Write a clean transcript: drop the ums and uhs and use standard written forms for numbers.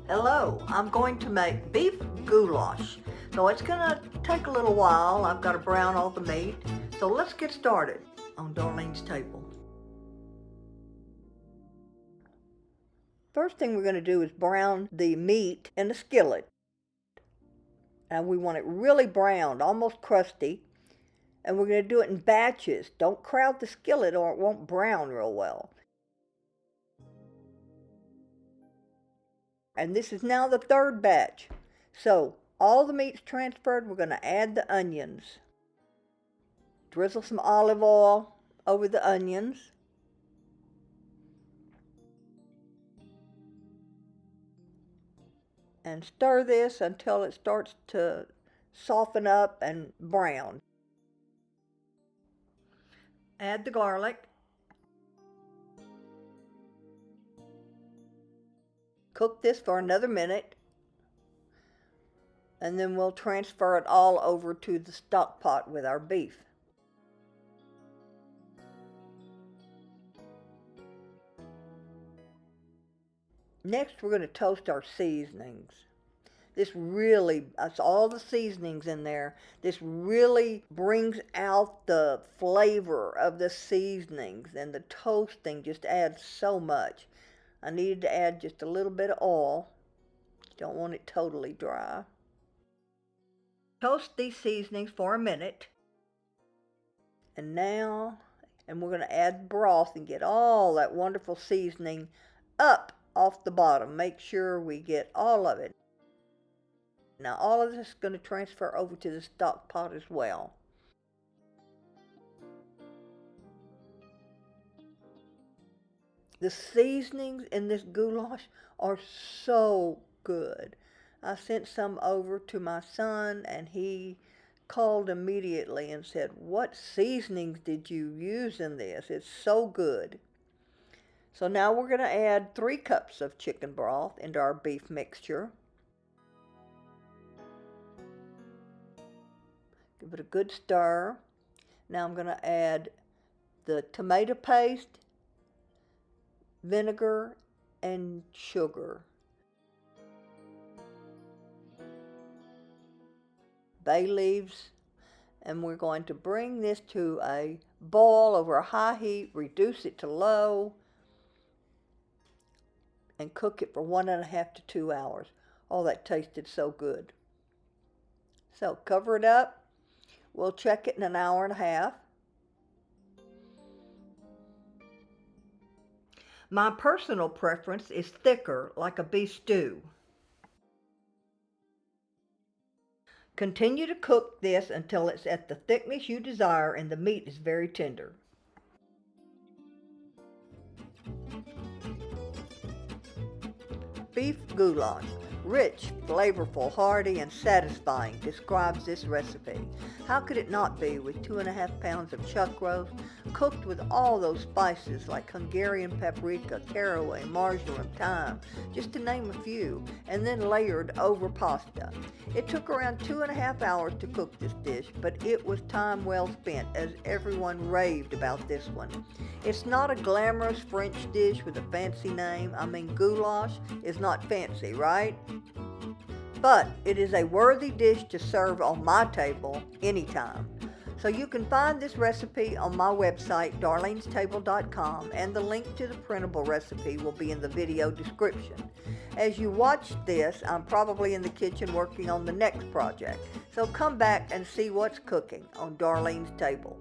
Hello, I'm going to make beef goulash. So it's gonna take a little while. I've got to brown all the meat. So let's get started on Darlene's table. First thing we're gonna do is brown the meat in the skillet. And we want it really browned, almost crusty. And we're gonna do it in batches. Don't crowd the skillet or it won't brown real well. And this is now the third batch. So all the meat's transferred. We're going to add the onions. Drizzle some olive oil over the onions. And stir this until it starts to soften up and brown. Add the garlic. Cook this for another minute, and then we'll transfer it all over to the stock pot with our beef. Next, we're going to toast our seasonings. That's all the seasonings in there. This really brings out the flavor of the seasonings, and the toasting just adds so much. I needed to add just a little bit of oil. Don't want it totally dry. Toast these seasonings for a minute. And we're going to add broth and get all that wonderful seasoning up off the bottom. Make sure we get all of it. Now all of this is going to transfer over to the stock pot as well. The seasonings in this goulash are so good. I sent some over to my son and he called immediately and said, "What seasonings did you use in this? It's so good." So now we're going to add 3 cups of chicken broth into our beef mixture. Give it a good stir. Now I'm going to add the tomato paste, vinegar, and sugar. Bay leaves, and we're going to bring this to a boil over a high heat, reduce it to low, and cook it for 1.5 to 2 hours. Oh, that tasted so good. So cover it up. We'll check it in 1.5 hours. My personal preference is thicker, like a beef stew. Continue to cook this until it's at the thickness you desire and the meat is very tender. Beef goulash, rich, flavorful, hearty, and satisfying, describes this recipe. How could it not be with 2.5 pounds of chuck roast, cooked with all those spices like Hungarian paprika, caraway, marjoram, thyme, just to name a few, and then layered over pasta. It took around 2.5 hours to cook this dish, but it was time well spent, as everyone raved about this one. It's not a glamorous French dish with a fancy name. I mean, goulash is not fancy, right? But it is a worthy dish to serve on my table anytime. So you can find this recipe on my website, darlenestable.com, and the link to the printable recipe will be in the video description. As you watch this, I'm probably in the kitchen working on the next project. So come back and see what's cooking on Darlene's Table.